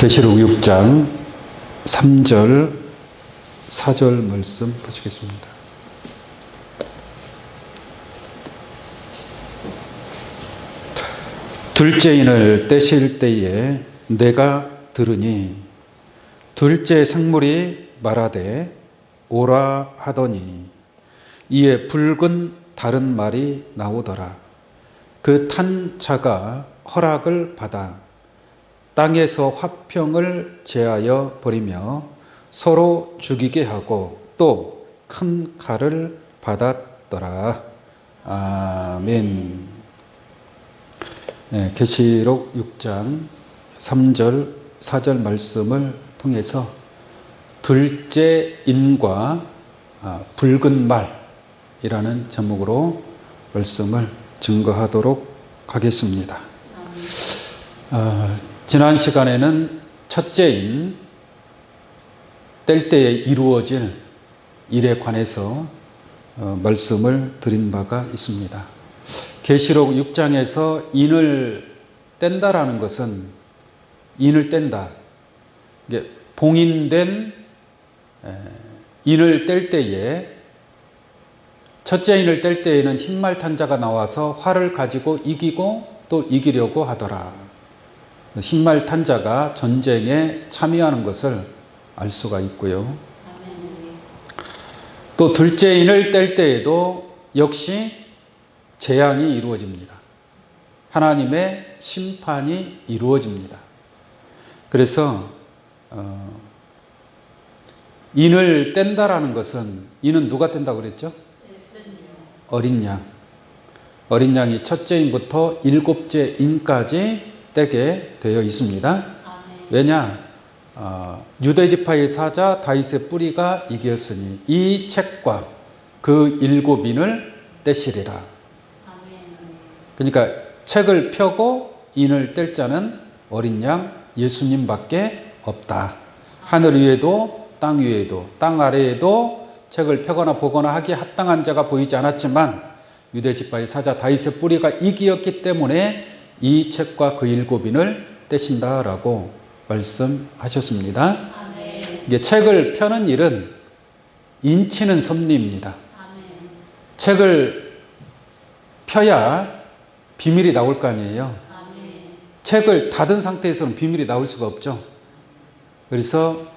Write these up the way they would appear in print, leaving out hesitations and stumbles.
계시록 6장 3절 4절 말씀 보시겠습니다. 둘째 인을 떼실 때에 내가 들으니 둘째 생물이 말하되 오라 하더니 이에 붉은 다른 말이 나오더라. 그 탄 자가 허락을 받아 땅에서 화평을 제하여 버리며 서로 죽이게 하고 또 큰 칼을 받았더라. 아멘. 네, 계시록 6장 3절 4절 말씀을 통해서 둘째 인과 붉은 말이라는 제목으로 말씀을 증거하도록 하겠습니다. 지난 시간에는 첫째 인, 뗄 때에 이루어질 일에 관해서 말씀을 드린 바가 있습니다. 계시록 6장에서 인을 뗀다라는 것은 인을 뗀다. 이게 봉인된 인을 뗄 때에 첫째 인을 뗄 때에는 흰말 탄 자가 나와서 활을 가지고 이기고 또 이기려고 하더라. 흰말 탄 자가 전쟁에 참여하는 것을 알 수가 있고요. 또 둘째 인을 뗄 때에도 역시 재앙이 이루어집니다. 하나님의 심판이 이루어집니다. 그래서 인을 뗀다라는 것은 인은 누가 뗀다고 그랬죠? 어린 양. 어린 양이 첫째 인부터 일곱째 인까지 떼게 되어 있습니다. 왜냐? 유대지파의 사자 다윗의 뿌리가 이겼으니 이 책과 그 일곱 인을 떼시리라. 그러니까 책을 펴고 인을 뗄 자는 어린 양 예수님밖에 없다. 하늘 위에도 땅 위에도 땅 아래에도 책을 펴거나 보거나 하기에 합당한 자가 보이지 않았지만 유대지파의 사자 다윗의 뿌리가 이기었기 때문에 이 책과 그 일곱 인을 떼신다라고 말씀하셨습니다. 이게 책을 펴는 일은 인치는 섭리입니다. 책을 펴야 비밀이 나올 거 아니에요. 책을 닫은 상태에서는 비밀이 나올 수가 없죠. 그래서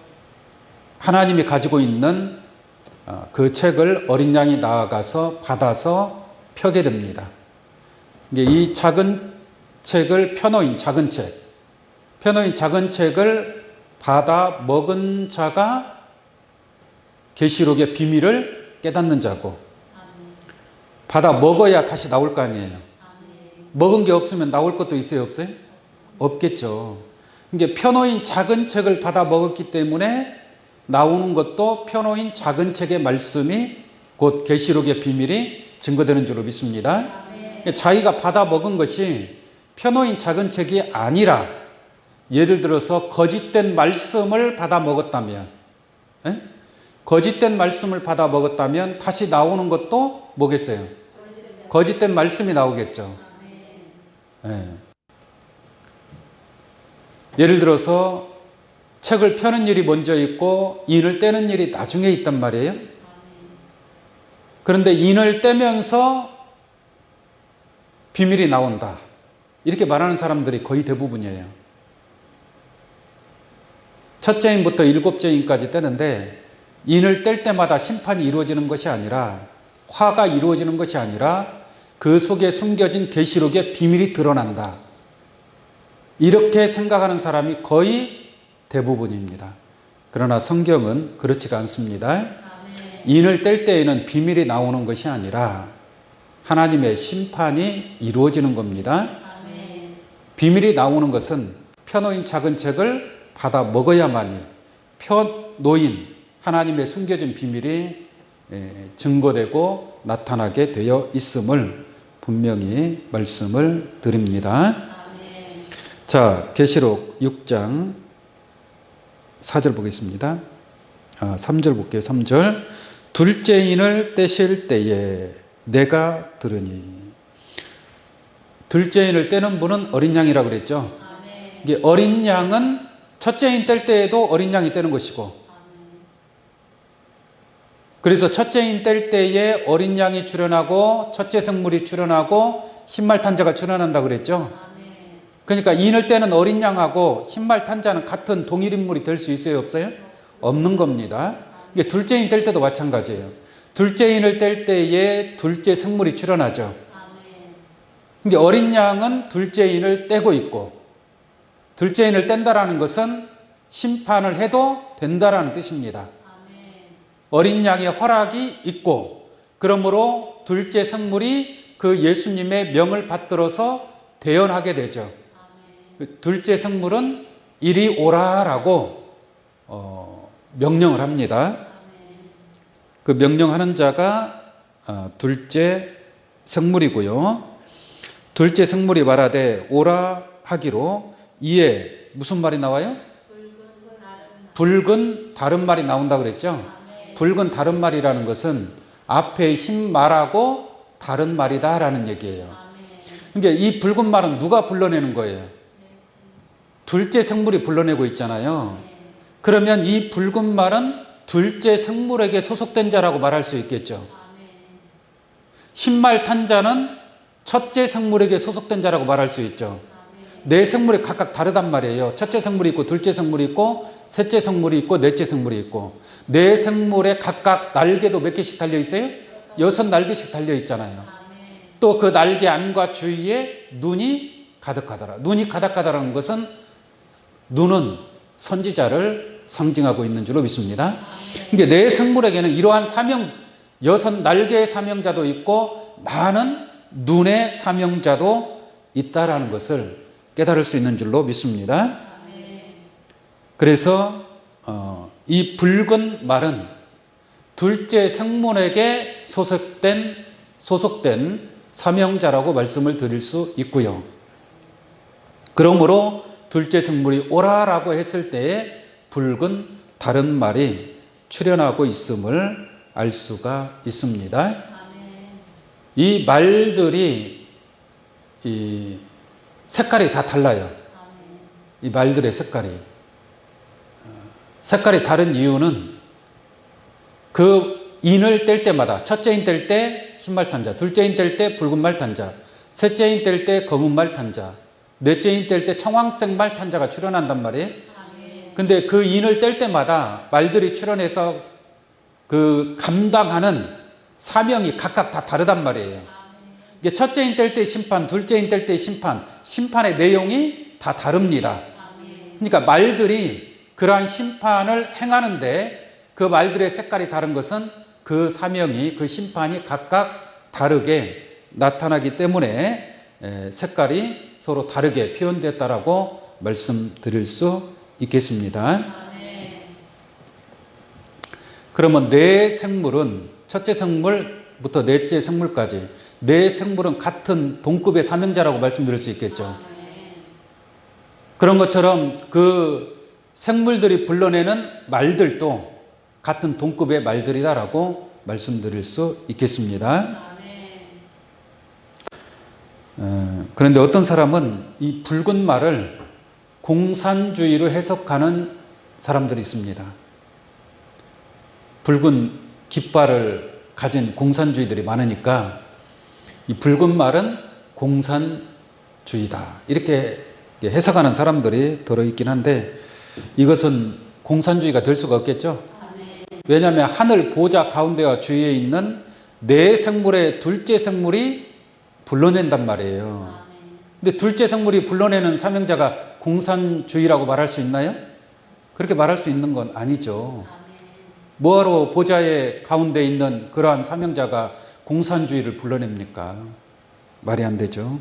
하나님이 가지고 있는 그 책을 어린 양이 나아가서 받아서 펴게 됩니다. 이 작은 책을 펴놓은 작은 책, 펴놓은 작은 책을 받아 먹은 자가 계시록의 비밀을 깨닫는 자고, 받아 먹어야 다시 나올 거 아니에요. 먹은 게 없으면 나올 것도 있어요, 없어요? 없겠죠. 이게 펴놓은 작은 책을 받아 먹었기 때문에 나오는 것도 펴놓은 작은 책의 말씀이 곧 계시록의 비밀이 증거되는 줄로 믿습니다. 자기가 받아 먹은 것이 펴놓은 작은 책이 아니라 예를 들어서 거짓된 말씀을 받아 먹었다면, 거짓된 말씀을 받아 먹었다면 다시 나오는 것도 뭐겠어요? 거짓된 말씀이 나오겠죠. 예를 들어서 책을 펴는 일이 먼저 있고 인을 떼는 일이 나중에 있단 말이에요. 그런데 인을 떼면서 비밀이 나온다. 이렇게 말하는 사람들이 거의 대부분이에요. 첫째 인부터 일곱째 인까지 떼는데 인을 뗄 때마다 심판이 이루어지는 것이 아니라 화가 이루어지는 것이 아니라 그 속에 숨겨진 계시록의 비밀이 드러난다. 이렇게 생각하는 사람이 거의 대부분입니다. 그러나 성경은 그렇지가 않습니다. 인을 뗄 때에는 비밀이 나오는 것이 아니라 하나님의 심판이 이루어지는 겁니다. 비밀이 나오는 것은 펴놓인 작은 책을 받아 먹어야만이 펴놓인 하나님의 숨겨진 비밀이 증거되고 나타나게 되어 있음을 분명히 말씀을 드립니다. 자, 계시록 6장 4절 보겠습니다. 3절 볼게요. 3절. 둘째 인을 떼실 때에 내가 들으니. 둘째 인을 떼는 분은 어린 양이라고 그랬죠. 이게 어린 양은 첫째인 뗄 때에도 어린 양이 떼는 것이고, 그래서 첫째인 뗄 때에 어린 양이 출현하고 첫째 성물이 출현하고 흰말 탄자가 출현한다 그랬죠. 그러니까 인을 떼는 어린 양하고 흰말 탄자는 같은 동일 인물이 될 수 있어요, 없어요? 없는 겁니다. 이게 둘째인 뗄 때도 마찬가지예요. 둘째인을 뗄 때에 둘째 성물이 출현하죠. 이게 어린 양은 둘째인을 떼고 있고, 둘째인을 뗀다라는 것은 심판을 해도 된다라는 뜻입니다. 어린 양의 허락이 있고, 그러므로 둘째 성물이 그 예수님의 명을 받들어서 대언하게 되죠. 둘째 성물은 이리 오라라고 명령을 합니다. 그 명령하는 자가 둘째 성물이고요. 둘째 성물이 말하되 오라 하기로, 이에 무슨 말이 나와요? 붉은 다른 말이 나온다 그랬죠. 붉은 다른 말이라는 것은 앞에 흰 말하고 다른 말이다라는 얘기예요. 그러니까 이 붉은 말은 누가 불러내는 거예요? 둘째 성물이 불러내고 있잖아요. 그러면 이 붉은 말은 둘째 성물에게 소속된 자라고 말할 수 있겠죠. 흰말 탄 자는 첫째 성물에게 소속된 자라고 말할 수 있죠. 네 성물이 각각 다르단 말이에요. 첫째 성물이 있고, 둘째 성물이 있고, 셋째 성물이 있고, 넷째 성물이 있고, 네 성물에 각각 날개도 몇 개씩 달려 있어요? 6날개씩 달려 있잖아요. 또 그 날개 안과 주위에 눈이 가득하더라. 눈이 가득하다라는 것은 눈은 선지자를 상징하고 있는 줄로 믿습니다. 이게 네 성물에게는 이러한 사명, 6날개의 사명자도 있고 많은 눈의 사명자도 있다라는 것을 깨달을 수 있는 줄로 믿습니다. 그래서 이 붉은 말은 둘째 성문에게 소속된 사명자라고 말씀을 드릴 수 있고요. 그러므로 둘째 성물이 오라라고 했을 때에 붉은 다른 말이 출현하고 있음을 알 수가 있습니다. 이 말들이 이 색깔이 다 달라요. 이 말들의 색깔이 다른 이유는 그 인을 뗄 때마다, 첫째인 뗄 때 흰말 탄자, 둘째인 뗄 때 붉은 말 탄자, 셋째인 뗄 때 검은 말 탄자, 넷째인 뗄 때 청황색 말 탄자가 출현한단 말이에요. 근데 그 인을 뗄 때마다 말들이 출현해서 그 감당하는 사명이 각각 다 다르단 말이에요. 이게 첫째인 뗄 때 심판, 둘째인 뗄 때 심판, 심판의 내용이 다 다릅니다. 그러니까 말들이 그러한 심판을 행하는데 그 말들의 색깔이 다른 것은 그 사명이, 그 심판이 각각 다르게 나타나기 때문에 색깔이 서로 다르게 표현됐다라고 말씀드릴 수 있겠습니다. 그러면 네 생물은 첫째 생물부터 넷째 생물까지 네 생물은 같은 동급의 사명자라고 말씀드릴 수 있겠죠. 그런 것처럼 그 생물들이 불러내는 말들도 같은 동급의 말들이다라고 말씀드릴 수 있겠습니다. 그런데 어떤 사람은 이 붉은 말을 공산주의로 해석하는 사람들이 있습니다. 붉은 깃발을 가진 공산주의들이 많으니까 이 붉은 말은 공산주의다, 이렇게 해석하는 사람들이 들어있긴 한데 이것은 공산주의가 될 수가 없겠죠. 왜냐하면 하늘 보좌 가운데와 주위에 있는 네 생물의 둘째 생물이 불러낸단 말이에요. 근데 둘째 생물이 불러내는 사명자가 공산주의라고 말할 수 있나요? 그렇게 말할 수 있는 건 아니죠. 뭐하러 보좌의 가운데 있는 그러한 사명자가 공산주의를 불러냅니까? 말이 안 되죠.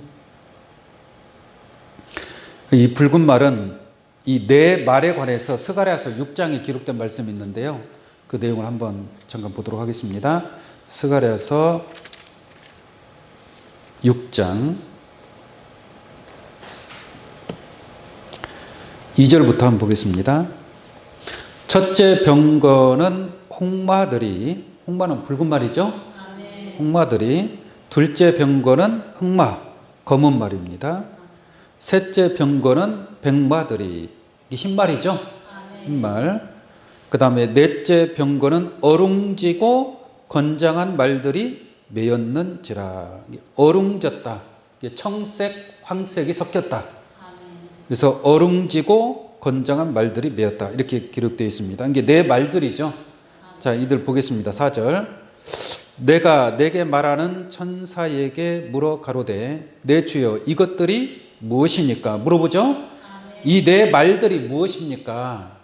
이 붉은 말은 이 네 말에 관해서 스가랴서 6장에 기록된 말씀이 있는데요. 그 내용을 한번 잠깐 보도록 하겠습니다. 스가랴서 6장 2절부터 한번 보겠습니다. 첫째 병거는 홍마들이, 홍마는 붉은 말이죠. 홍마들이, 둘째 병거는 흑마, 검은 말입니다. 셋째 병거는 백마들이, 이게 흰말이죠? 흰말. 그 다음에 넷째 병거는 어룽지고 건장한 말들이 매였는지라. 어룽졌다. 청색, 황색이 섞였다. 그래서 어룽지고 건장한 말들이 매였다. 이렇게 기록되어 있습니다. 이게 네 말들이죠. 자, 이들 보겠습니다. 4절. 내가 내게 말하는 천사에게 물어 가로되 내 주여 이것들이 무엇이니까? 물어보죠. 이 네 말들이 무엇입니까?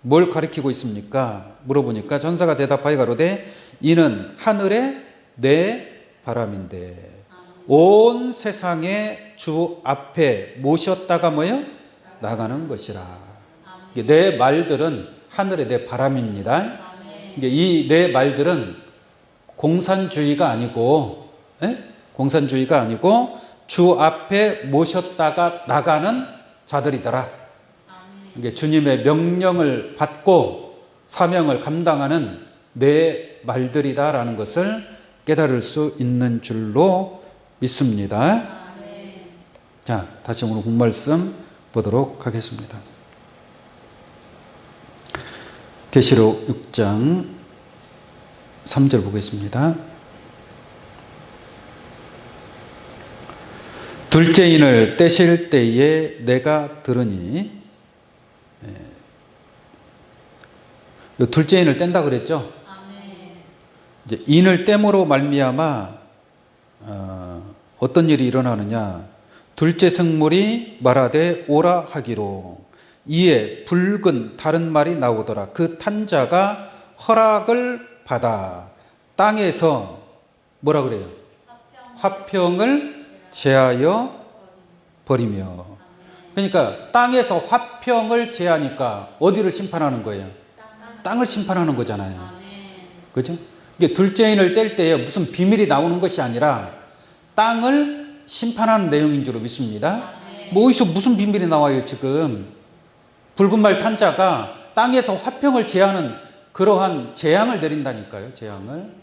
뭘 가리키고 있습니까? 물어보니까 천사가 대답하여 가로되 이는 하늘의 네 바람인데 온 세상의 주 앞에 모셨다가 뭐요? 나가는 것이라. 네 말들은 하늘의 네 바람입니다. 이 네 말들은 공산주의가 아니고, 공산주의가 아니고 주 앞에 모셨다가 나가는 자들이더라. 주님의 명령을 받고 사명을 감당하는 내 말들이다라는 것을 깨달을 수 있는 줄로 믿습니다. 자, 다시 오늘 본 말씀 보도록 하겠습니다. 계시록 6장 3절 보겠습니다. 둘째 인을 떼실 때에 내가 들으니, 둘째 인을 뗀다 그랬죠? 이제 인을 땜으로 말미암아 어떤 일이 일어나느냐? 둘째 생물이 말하되 오라 하기로 이에 붉은 다른 말이 나오더라. 그 탄자가 허락을 받아 땅에서 뭐라 그래요? 화평을 제하여 버리며. 그러니까 땅에서 화평을 제하니까 어디를 심판하는 거예요? 땅을 심판하는 거잖아요. 그죠? 이게 둘째 인을 뗄 때에 무슨 비밀이 나오는 것이 아니라 땅을 심판하는 내용인 줄로 믿습니다. 뭐 어디서 무슨 비밀이 나와요 지금? 붉은 말 탄자가 땅에서 화평을 제하는 그러한 재앙을 내린다니까요. 재앙을.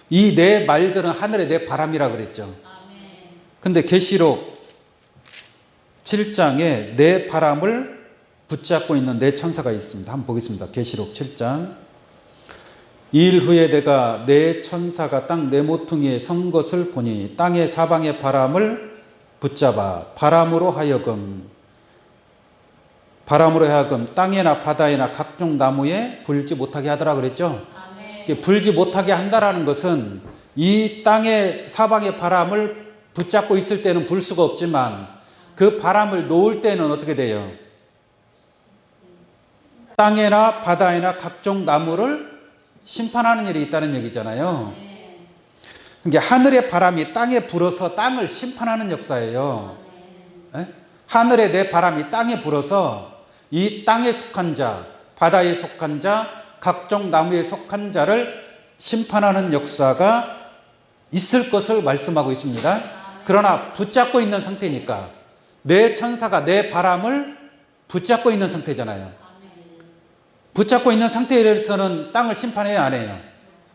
이 네 말들은 하늘의 네 바람이라 그랬죠. 근데 계시록 7장에 네 바람을 붙잡고 있는 네 천사가 있습니다. 한번 보겠습니다. 계시록 7장. 2일 후에 내가 네 천사가 땅 네 모퉁이에 선 것을 보니 땅의 사방의 바람을 붙잡아 바람으로 하여금 땅에나 바다에나 각종 나무에 불지 못하게 하더라 그랬죠. 불지 못하게 한다라는 것은 이 땅의 사방의 바람을 붙잡고 있을 때는 불 수가 없지만 그 바람을 놓을 때는 어떻게 돼요? 땅에나 바다에나 각종 나무를 심판하는 일이 있다는 얘기잖아요. 그러니까 하늘의 바람이 땅에 불어서 땅을 심판하는 역사예요. 하늘의 내 바람이 땅에 불어서 이 땅에 속한 자, 바다에 속한 자, 각종 나무에 속한 자를 심판하는 역사가 있을 것을 말씀하고 있습니다. 그러나 붙잡고 있는 상태니까 내 천사가 내 바람을 붙잡고 있는 상태잖아요. 붙잡고 있는 상태에서는 땅을 심판해요, 안 해요?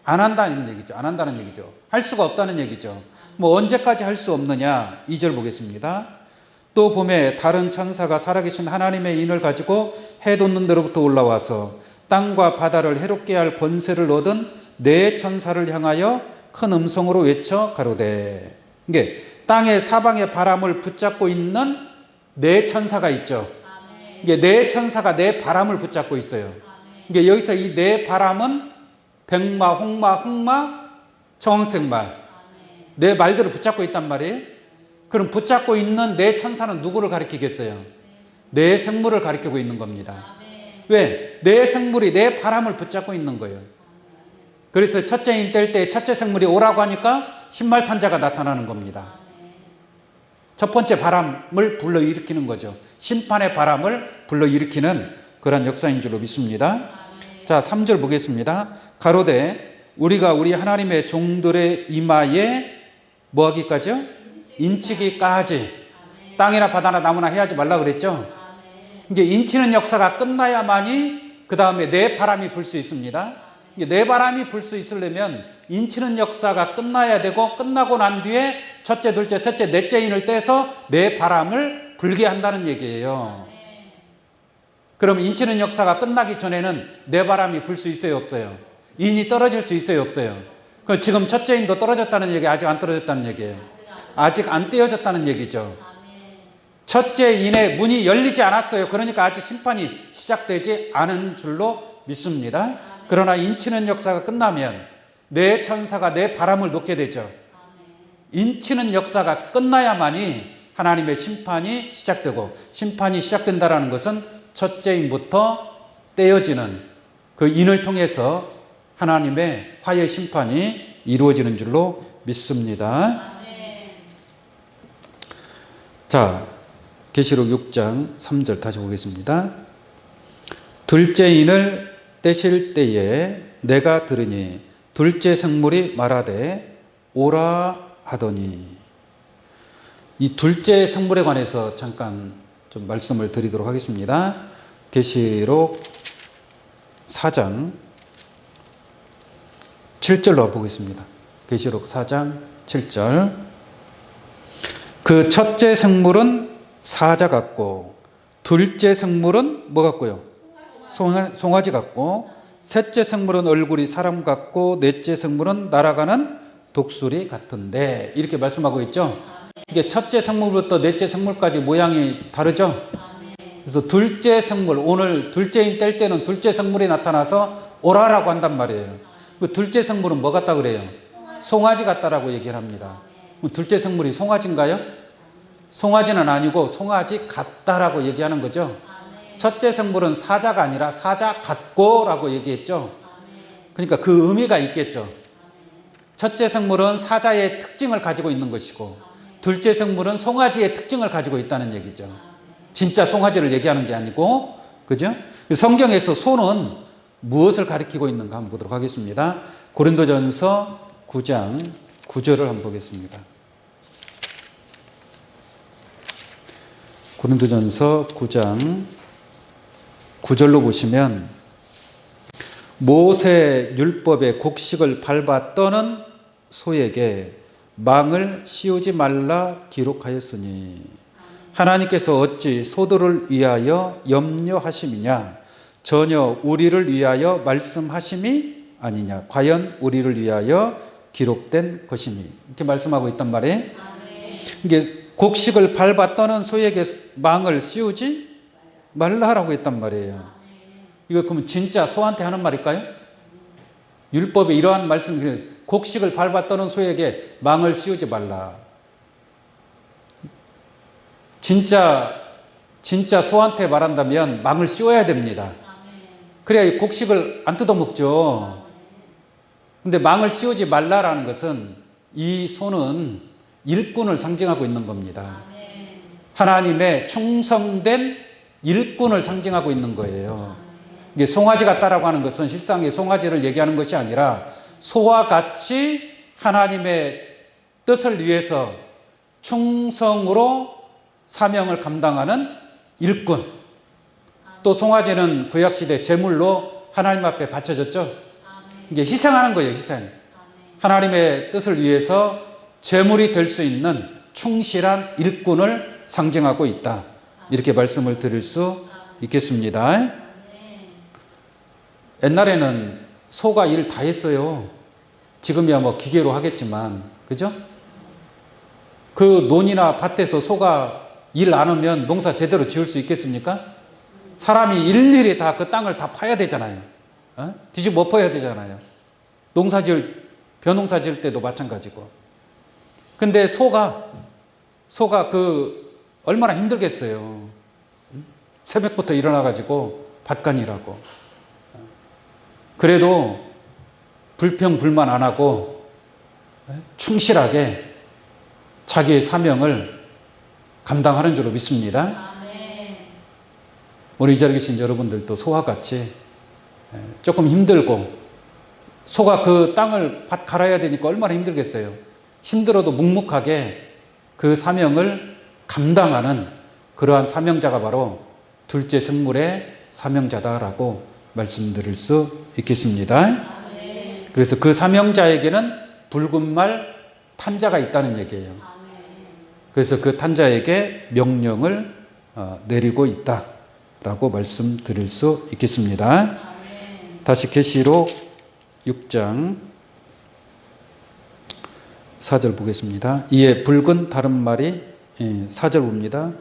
안 한다는 얘기죠. 안 한다는 얘기죠. 할 수가 없다는 얘기죠. 뭐 언제까지 할 수 없느냐? 2절 보겠습니다. 또 봄에 다른 천사가 살아계신 하나님의 인을 가지고 해 돋는 데로부터 올라와서 땅과 바다를 해롭게 할 권세를 얻은 네 천사를 향하여 큰 음성으로 외쳐 가로되. 이게 땅의 사방의 바람을 붙잡고 있는 네 천사가 있죠. 이게 네 천사가 네 바람을 붙잡고 있어요. 이게 여기서 이 네 바람은 백마, 홍마, 흑마, 청색말 네 말들을 붙잡고 있단 말이에요. 그럼 붙잡고 있는 네 천사는 누구를 가리키겠어요? 네 생물을 가리키고 있는 겁니다. 왜? 네 생물이 네 바람을 붙잡고 있는 거예요. 그래서 첫째 인 뗄 때 첫째 생물이 오라고 하니까 흰말 탄자가 나타나는 겁니다. 첫 번째 바람을 불러일으키는 거죠. 심판의 바람을 불러일으키는 그런 역사인 줄로 믿습니다. 자, 3절 보겠습니다. 가로되 우리가 우리 하나님의 종들의 이마에 뭐 하기까지요? 인치기까지. 땅이나 바다나 나무나 해야지 말라 그랬죠. 이게 인치는 역사가 끝나야만이 그 다음에 내 바람이 불 수 있습니다. 내 바람이 불 수 있으려면 인치는 역사가 끝나야 되고 끝나고 난 뒤에 첫째, 둘째, 셋째, 넷째 인을 떼서 내 바람을 불게 한다는 얘기예요. 그럼 인치는 역사가 끝나기 전에는 내 바람이 불 수 있어요, 없어요? 인이 떨어질 수 있어요, 없어요? 그 지금 첫째 인도 떨어졌다는 얘기, 아직 안 떨어졌다는 얘기예요. 아직 안 떼어졌다는 얘기죠. 첫째 인의 문이 열리지 않았어요. 그러니까 아직 심판이 시작되지 않은 줄로 믿습니다. 그러나 인치는 역사가 끝나면 내 천사가 내 바람을 놓게 되죠. 인치는 역사가 끝나야만이 하나님의 심판이 시작되고, 심판이 시작된다는 것은 첫째 인부터 떼어지는 그 인을 통해서 하나님의 화해 심판이 이루어지는 줄로 믿습니다. 자, 계시록 6장 3절 다시 보겠습니다. 둘째 인을 떼실 때에 내가 들으니 둘째 생물이 말하되 오라 하더니, 이 둘째 생물에 관해서 잠깐 좀 말씀을 드리도록 하겠습니다. 계시록 4장 7절로 보겠습니다. 계시록 4장 7절. 그 첫째 생물은 사자 같고, 둘째 생물은 뭐 같고요? 송아지 같고, 셋째 생물은 얼굴이 사람 같고, 넷째 생물은 날아가는 독수리 같은데, 이렇게 말씀하고 있죠. 이게 첫째 생물부터 넷째 생물까지 모양이 다르죠. 그래서 둘째 생물, 오늘 둘째인 뗄 때는 둘째 생물이 나타나서 오라라고 한단 말이에요. 그 둘째 생물은 뭐 같다 그래요? 송아지 같다라고 얘기를 합니다. 둘째 생물이 송아지인가요? 송아지는 아니고 송아지 같다라고 얘기하는 거죠. 첫째 생물은 사자가 아니라 사자 같고라고 얘기했죠. 그러니까 그 의미가 있겠죠. 첫째 생물은 사자의 특징을 가지고 있는 것이고, 둘째 생물은 송아지의 특징을 가지고 있다는 얘기죠. 진짜 송아지를 얘기하는 게 아니고, 그죠? 성경에서 소는 무엇을 가리키고 있는가 한번 보도록 하겠습니다. 고린도전서 9장 9절을 한번 보겠습니다. 고린도전서 9장 9절로 보시면, 모세 율법의 곡식을 밟아 떠는 소에게 망을 씌우지 말라 기록하였으니 하나님께서 어찌 소들을 위하여 염려하심이냐, 전혀 우리를 위하여 말씀하심이 아니냐, 과연 우리를 위하여 기록된 것이니, 이렇게 말씀하고 있단 말이에요. 이게 곡식을 밟아 떠는 소에게 망을 씌우지 말라라고 했단 말이에요. 이거 그러면 진짜 소한테 하는 말일까요? 율법에 이러한 말씀, 곡식을 밟아 떠는 소에게 망을 씌우지 말라. 진짜 소한테 말한다면 망을 씌워야 됩니다. 그래야 이 곡식을 안 뜯어먹죠. 근데 망을 씌우지 말라라는 것은 이 소는 일꾼을 상징하고 있는 겁니다. 하나님의 충성된 일꾼을 상징하고 있는 거예요. 이게 송아지 같다라고 하는 것은 실상의 송아지를 얘기하는 것이 아니라 소와 같이 하나님의 뜻을 위해서 충성으로 사명을 감당하는 일꾼. 또 송아지는 구약시대 제물로 하나님 앞에 바쳐졌죠. 이게 희생하는 거예요, 희생. 하나님의 뜻을 위해서 제물이 될 수 있는 충실한 일꾼을 상징하고 있다. 이렇게 말씀을 드릴 수 있겠습니다. 옛날에는 소가 일 다 했어요. 지금이야 뭐 기계로 하겠지만, 그죠? 그 논이나 밭에서 소가 일 안 하면 농사 제대로 지을 수 있겠습니까? 사람이 일일이 다 그 땅을 다 파야 되잖아요. 뒤집어 엎어야 되잖아요. 벼농사 지을 때도 마찬가지고. 근데 소가 얼마나 힘들겠어요. 새벽부터 일어나가지고 밭간일하고. 그래도 불평불만 안 하고 충실하게 자기의 사명을 감당하는 줄로 믿습니다. 우리 이 자리에 계신 여러분들도 소와 같이 조금 힘들고, 소가 그 땅을 밭 갈아야 되니까 얼마나 힘들겠어요. 힘들어도 묵묵하게 그 사명을 감당하는 그러한 사명자가 바로 둘째 생물의 사명자다라고 말씀드릴 수 있겠습니다. 그래서 그 사명자에게는 붉은 말 탄자가 있다는 얘기예요. 그래서 그 탄자에게 명령을 내리고 있다라고 라고 말씀드릴 수 있겠습니다. 다시 계시록 6장 4절 보겠습니다. 이에 붉은 다른 말이 4절 봅니다.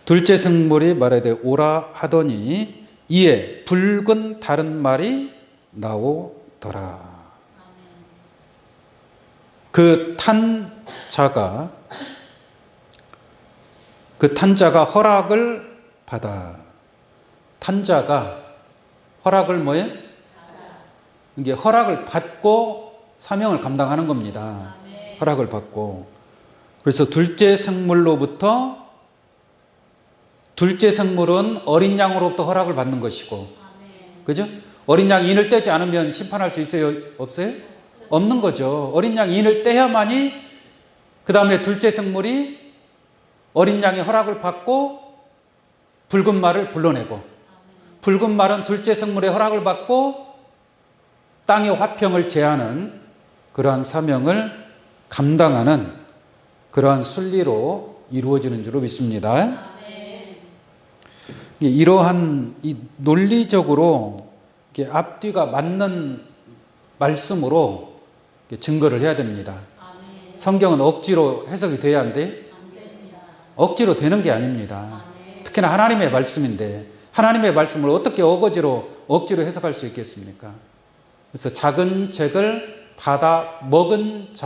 둘째 생물이 말하되 오라 하더니 이에 붉은 다른 말이 나오더라. 그 탄 자가 허락을 받아. 탄 자가 허락을 뭐예요? 이게 허락을 받고 사명을 감당하는 겁니다. 허락을 받고. 그래서 둘째 생물로부터, 둘째 생물은 어린 양으로부터 허락을 받는 것이고, 그죠? 어린 양 인을 떼지 않으면 심판할 수 있어요? 없어요? 없는 거죠. 어린 양 인을 떼야만이 그 다음에 둘째 생물이 어린 양의 허락을 받고 붉은 말을 불러내고, 붉은 말은 둘째 생물의 허락을 받고 땅의 화평을 제하는 그러한 사명을 감당하는 그러한 순리로 이루어지는 줄로 믿습니다. 이러한 이 논리적으로 앞뒤가 맞는 말씀으로 증거를 해야 됩니다. 성경은 억지로 해석이 돼야 안 돼? 억지로 되는 게 아닙니다. 특히나 하나님의 말씀인데 하나님의 말씀을 어떻게 억지로 해석할 수 있겠습니까? 그래서 작은 책을 받아 먹은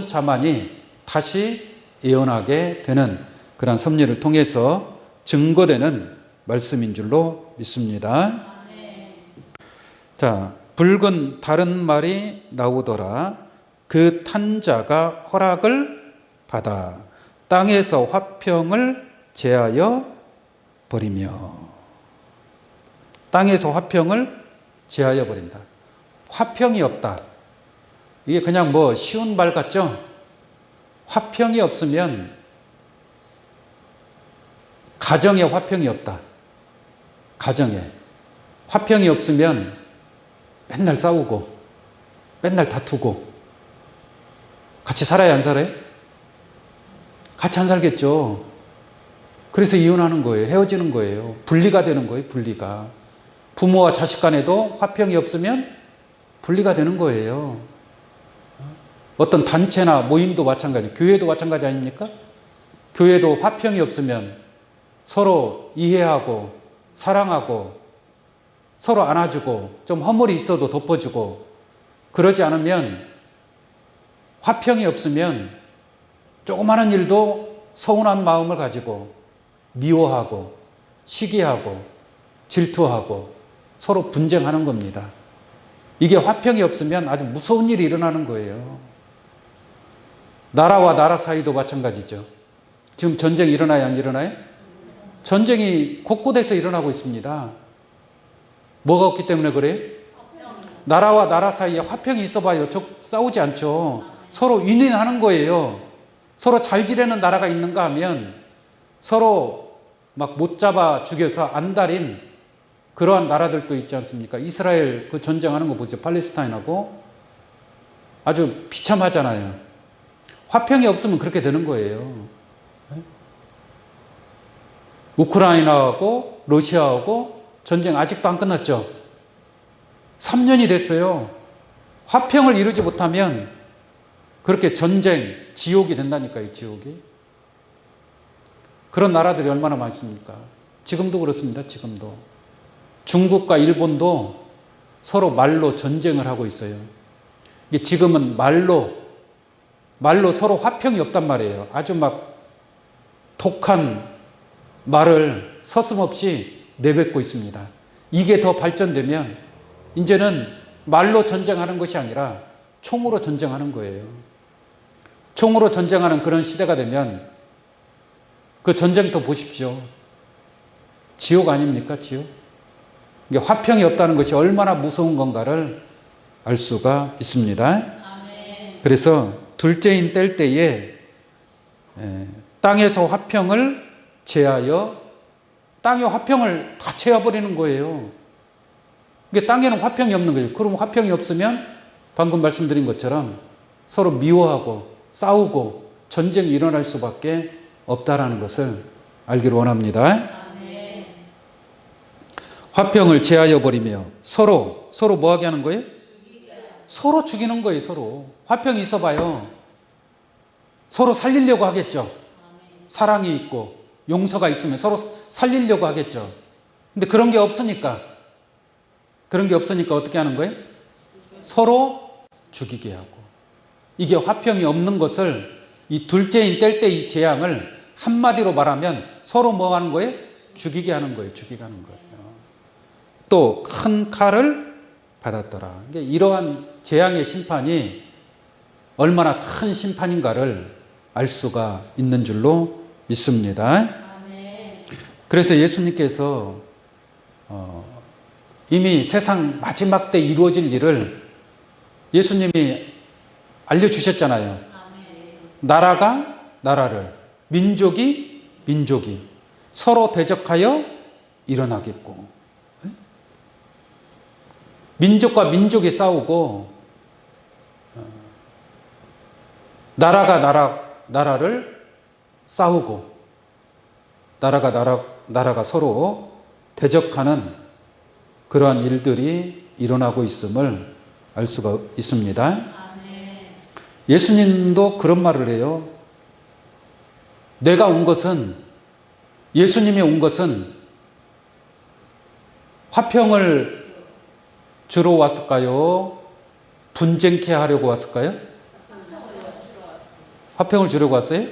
자만이 다시 예언하게 되는 그런 섭리를 통해서 증거되는 말씀인 줄로 믿습니다. 자, 붉은 다른 말이 나오더라. 그 탄 자가 허락을 받아 땅에서 화평을 제하여 버리며. 땅에서 화평을 제하여 버린다. 화평이 없다. 이게 그냥 뭐 쉬운 말 같죠? 화평이 없으면 가정에 화평이 없다. 가정에 화평이 없으면 맨날 싸우고 맨날 다투고 같이 살아야 안 살아요? 같이 안 살겠죠. 그래서 이혼하는 거예요. 헤어지는 거예요. 분리가 되는 거예요. 분리가. 부모와 자식 간에도 화평이 없으면 분리가 되는 거예요. 어떤 단체나 모임도 마찬가지, 교회도 마찬가지 아닙니까? 교회도 화평이 없으면 서로 이해하고 사랑하고 서로 안아주고 좀 허물이 있어도 덮어주고 그러지 않으면 화평이 없으면 조그마한 일도 서운한 마음을 가지고 미워하고 시기하고 질투하고 서로 분쟁하는 겁니다. 이게 화평이 없으면 아주 무서운 일이 일어나는 거예요. 나라와 나라 사이도 마찬가지죠. 지금 전쟁이 일어나요, 안 일어나요? 전쟁이 곳곳에서 일어나고 있습니다. 뭐가 없기 때문에 그래요? 나라와 나라 사이에 화평이 있어봐요. 싸우지 않죠. 서로 윈윈하는 거예요. 서로 잘 지내는 나라가 있는가 하면 서로 막 못 잡아 죽여서 안달인 그러한 나라들도 있지 않습니까? 이스라엘 그 전쟁하는 거 보세요. 팔레스타인하고 아주 비참하잖아요. 화평이 없으면 그렇게 되는 거예요. 우크라이나하고 러시아하고 전쟁 아직도 안 끝났죠. 3년이 됐어요. 화평을 이루지 못하면 그렇게 전쟁, 지옥이 된다니까요. 지옥이. 그런 나라들이 얼마나 많습니까? 지금도 그렇습니다. 지금도. 중국과 일본도 서로 말로 전쟁을 하고 있어요. 지금은 말로 서로 화평이 없단 말이에요. 아주 막 독한 말을 서슴없이 내뱉고 있습니다. 이게 더 발전되면 이제는 말로 전쟁하는 것이 아니라 총으로 전쟁하는 거예요. 총으로 전쟁하는 그런 시대가 되면 그 전쟁터 보십시오. 지옥 아닙니까? 지옥. 이게 화평이 없다는 것이 얼마나 무서운 건가를 알 수가 있습니다. 아멘. 그래서 둘째인 뗄 때에 땅에서 화평을 제하여 땅의 화평을 다 제어버리는 거예요. 이게 땅에는 화평이 없는 거예요. 그럼 화평이 없으면 방금 말씀드린 것처럼 서로 미워하고 싸우고 전쟁이 일어날 수밖에 없다라는 것을 알기를 원합니다. 화평을 제하여 버리며 서로 뭐하게 하는 거예요? 서로 죽이는 거예요. 서로. 화평이 있어 봐요. 서로 살리려고 하겠죠. 사랑이 있고 용서가 있으면 서로 살리려고 하겠죠. 근데 그런 게 없으니까 어떻게 하는 거예요? 서로 죽이게 하고. 이게 화평이 없는 것을, 이 둘째인 뗄 때 이 재앙을 한마디로 말하면 서로 뭐 하는 거예요? 죽이게 하는 거예요. 죽이게 하는 거예요. 또 큰 칼을 받았더라. 이러한 재앙의 심판이 얼마나 큰 심판인가를 알 수가 있는 줄로 믿습니다. 그래서 예수님께서 이미 세상 마지막 때 이루어질 일을 예수님이 알려주셨잖아요. 나라가 나라를, 민족이 민족이 서로 대적하여 일어나겠고, 민족과 민족이 싸우고 나라가 나라를 싸우고 나라가 서로 대적하는 그러한 일들이 일어나고 있음을 알 수가 있습니다. 예수님도 그런 말을 해요. 예수님이 온 것은 화평을 주러 왔을까요? 분쟁케 하려고 왔을까요? 화평을 주려고 왔어요?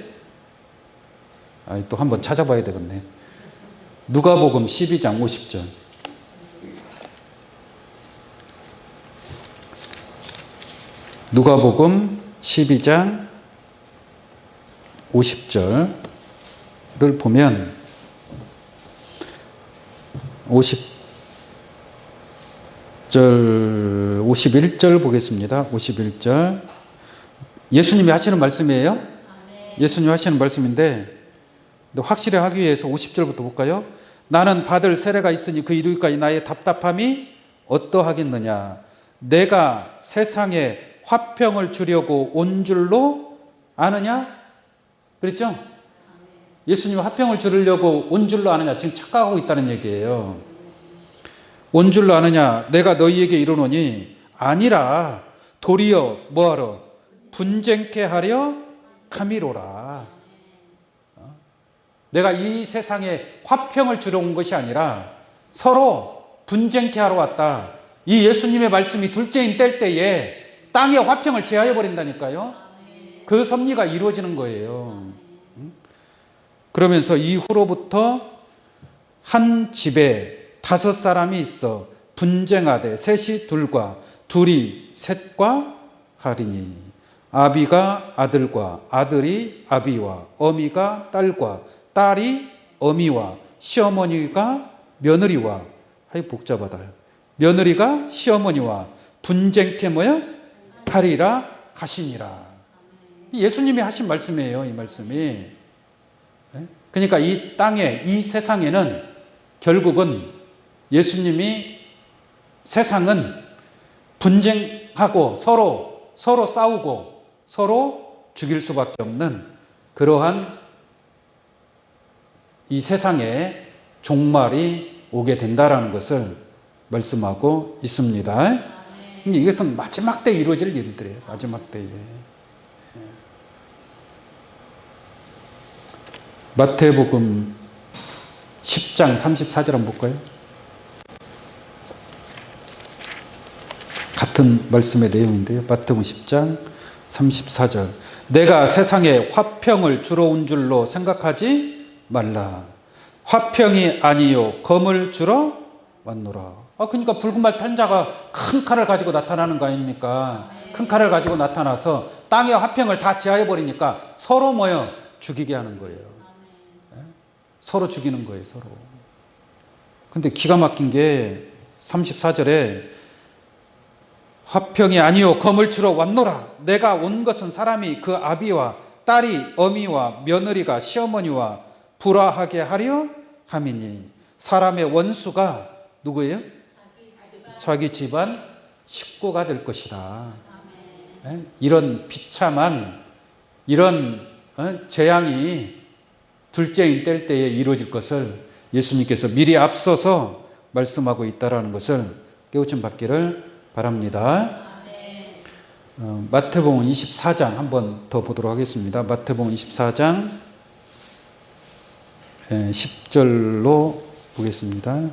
또 한번 찾아봐야 되겠네. 누가복음 12장 50절. 누가복음 12장 50절을 보면 51절 보겠습니다. 51절. 예수님이 하시는 말씀이에요. 예수님이 하시는 말씀인데 확실히 하기 위해서 50절부터 볼까요? 나는 받을 세례가 있으니 그 이루기까지 나의 답답함이 어떠하겠느냐. 내가 세상에 화평을 주려고 온 줄로 아느냐? 그랬죠? 예수님이 화평을 주려고 온 줄로 아느냐? 지금 착각하고 있다는 얘기예요. 온 줄로 아느냐? 내가 너희에게 이르노니 아니라 도리어 뭐하러? 분쟁케 하려 함이로라. 내가 이 세상에 화평을 주러 온 것이 아니라 서로 분쟁케 하러 왔다. 이 예수님의 말씀이 둘째인 뗄 때에 땅에 화평을 제하여 버린다니까요. 그 섭리가 이루어지는 거예요. 그러면서 이후로부터 한 집에 5사람이 있어 분쟁하되 셋이 둘과 둘이 셋과 하리니 아비가 아들과 아들이 아비와 어미가 딸과 딸이 어미와 시어머니가 며느리와 복잡하다. 며느리가 시어머니와 분쟁케 뭐야? 하리라 하시니라. 예수님이 하신 말씀이에요. 이 말씀이. 그러니까 이 땅에, 이 세상에는 결국은 예수님이 세상은 분쟁하고 서로 싸우고 서로 죽일 수밖에 없는 그러한 이 세상에 종말이 오게 된다라는 것을 말씀하고 있습니다. 이것은 마지막 때에 이루어질 일들이에요. 마지막 때에. 마태복음 10장 34절 한번 볼까요? 같은 말씀의 내용인데요. 마태복음 10장 34절. 내가 세상에 화평을 주러 온 줄로 생각하지 말라. 화평이 아니요 검을 주러 왔노라. 그러니까 붉은 말 탄 자가 큰 칼을 가지고 나타나는 거 아닙니까? 큰 칼을 가지고 나타나서 땅의 화평을 다 제하여 버리니까 서로 모여 죽이게 하는 거예요. 서로 죽이는 거예요. 서로. 근데 기가 막힌 게 34절에 화평이 아니요 검을 주러 왔노라. 내가 온 것은 사람이 그 아비와 딸이 어미와 며느리가 시어머니와 불화하게 하려 함이니 사람의 원수가 누구예요? 자기 집안 식구가 될 것이다. 이런 비참한 이런 재앙이 둘째인 뗄 때에 이루어질 것을 예수님께서 미리 앞서서 말씀하고 있다는 것을 깨우침 받기를 바랍니다. 마태복음 24장 한번 더 보도록 하겠습니다. 마태복음 24장 10절로 보겠습니다.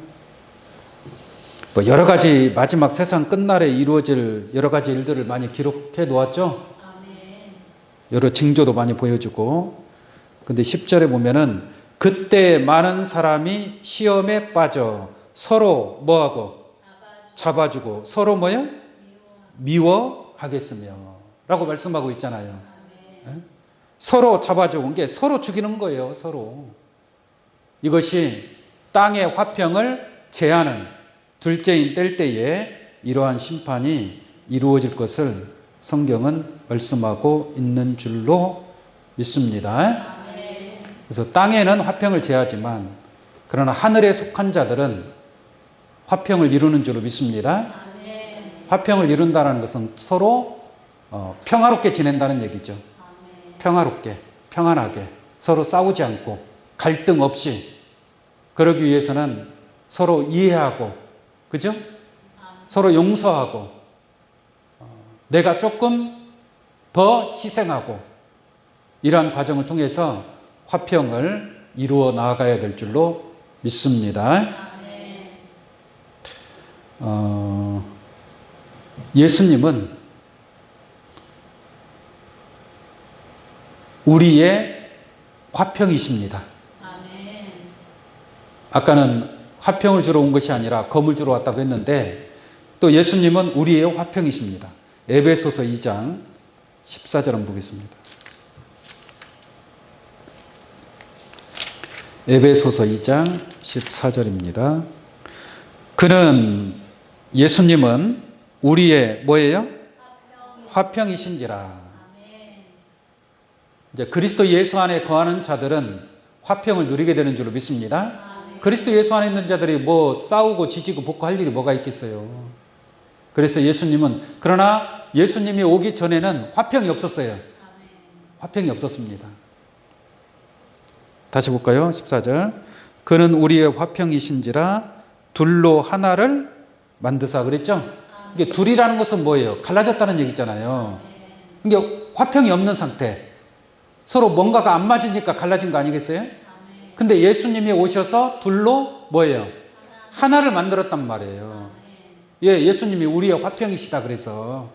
여러 가지 마지막 세상 끝날에 이루어질 여러 가지 일들을 많이 기록해 놓았죠. 여러 징조도 많이 보여주고. 근데 10절에 보면은 그때 많은 사람이 시험에 빠져 서로 뭐하고 잡아주고 서로 뭐요? 미워하겠으며 라고 말씀하고 있잖아요. 서로 잡아주고 게 서로 죽이는 거예요. 서로. 이것이 땅의 화평을 제하는 둘째인 뗄 때에 이러한 심판이 이루어질 것을 성경은 말씀하고 있는 줄로 믿습니다. 그래서 땅에는 화평을 제하지만 그러나 하늘에 속한 자들은 화평을 이루는 줄로 믿습니다. 화평을 이룬다는 것은 서로 평화롭게 지낸다는 얘기죠. 평화롭게, 평안하게, 서로 싸우지 않고 갈등 없이. 그러기 위해서는 서로 이해하고, 그죠? 서로 용서하고, 내가 조금 더 희생하고, 이러한 과정을 통해서 화평을 이루어 나아가야 될 줄로 믿습니다. 예수님은 우리의 화평이십니다. 아까는 화평을 주러 온 것이 아니라 검을 주러 왔다고 했는데 또 예수님은 우리의 화평이십니다. 에베소서 2장 14절 한번 보겠습니다. 에베소서 2장 14절입니다. 그는 예수님은 우리의 뭐예요? 화평이신지라. 이제 그리스도 예수 안에 거하는 자들은 화평을 누리게 되는 줄로 믿습니다. 그리스도 예수 안에 있는 자들이 뭐 싸우고 지지고 볶고 할 일이 뭐가 있겠어요. 그래서 예수님은, 그러나 예수님이 오기 전에는 화평이 없었어요. 화평이 없었습니다. 다시 볼까요? 14절. 그는 우리의 화평이신지라 둘로 하나를 만드사 그랬죠? 이게 둘이라는 것은 뭐예요? 갈라졌다는 얘기잖아요. 이게 화평이 없는 상태. 서로 뭔가가 안 맞으니까 갈라진 거 아니겠어요? 근데 예수님이 오셔서 둘로 뭐예요? 하나를 만들었단 말이에요. 예, 예수님이 우리의 화평이시다 그래서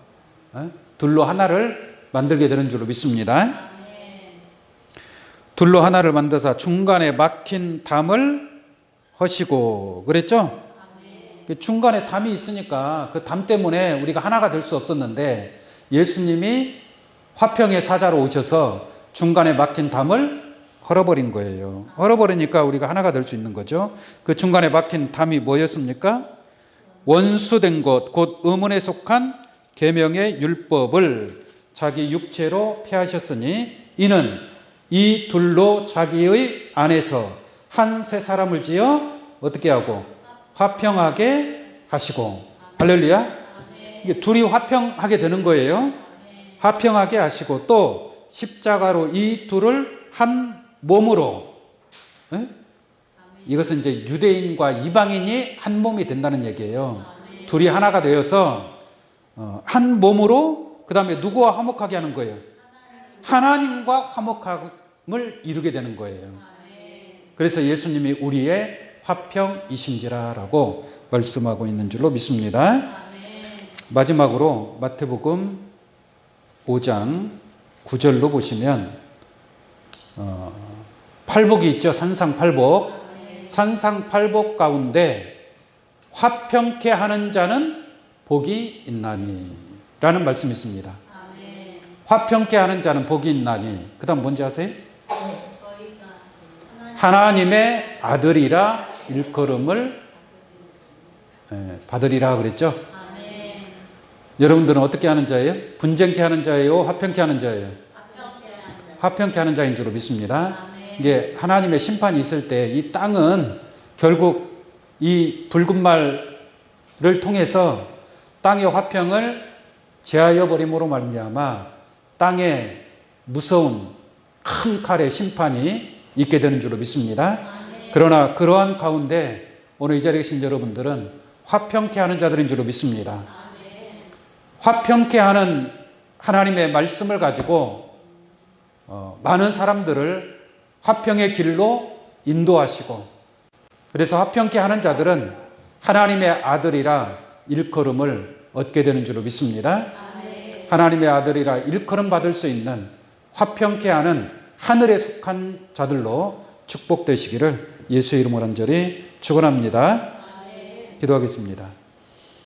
둘로 하나를 만들게 되는 줄로 믿습니다. 둘로 하나를 만드사 중간에 막힌 담을 허시고 그랬죠? 중간에 담이 있으니까 그 담 때문에 우리가 하나가 될 수 없었는데 예수님이 화평의 사자로 오셔서 중간에 막힌 담을 헐어버린 거예요. 헐어버리니까 우리가 하나가 될 수 있는 거죠. 그 중간에 막힌 담이 뭐였습니까? 원수된 것, 곧 의문에 속한 계명의 율법을 자기 육체로 폐하셨으니 이는 이 둘로 자기의 안에서 한 세 사람을 지어 어떻게 하고 화평하게 하시고. 할렐루야. 이게 둘이 화평하게 되는 거예요. 화평하게 하시고 또 십자가로 이 둘을 한 몸으로. 이것은 이제 유대인과 이방인이 한 몸이 된다는 얘기예요. 둘이 하나가 되어서 한 몸으로 그 다음에 누구와 화목하게 하는 거예요? 하나님과 화목함을 이루게 되는 거예요. 그래서 예수님이 우리의 화평이신지라라고 말씀하고 있는 줄로 믿습니다. 마지막으로 마태복음 5장 9절로 보시면 팔복이 있죠. 산상팔복. 산상팔복 가운데 화평케 하는 자는 복이 있나니 라는 말씀이 있습니다. 화평케 하는 자는 복이 있나니. 그 다음 뭔지 아세요? 하나님의 아들이라 일컬음을 받으리라 그랬죠. 여러분들은 어떻게 하는 자예요? 분쟁케 하는 자예요? 화평케 하는 자예요? 화평케 하는 자인 줄로 믿습니다. 이게 하나님의 심판이 있을 때 이 땅은 결국 이 붉은 말을 통해서 땅의 화평을 제하여 버림으로 말미암아 땅에 무서운 큰 칼의 심판이 있게 되는 줄로 믿습니다. 그러나 그러한 가운데 오늘 이 자리에 계신 여러분들은 화평케 하는 자들인 줄로 믿습니다. 화평케 하는 하나님의 말씀을 가지고 많은 사람들을 화평의 길로 인도하시고, 그래서 화평케 하는 자들은 하나님의 아들이라 일컬음을 얻게 되는 줄로 믿습니다. 하나님의 아들이라 일컬음 받을 수 있는 화평케 하는 하늘에 속한 자들로 축복되시기를 예수의 이름으로 간절히 축원합니다. 기도하겠습니다.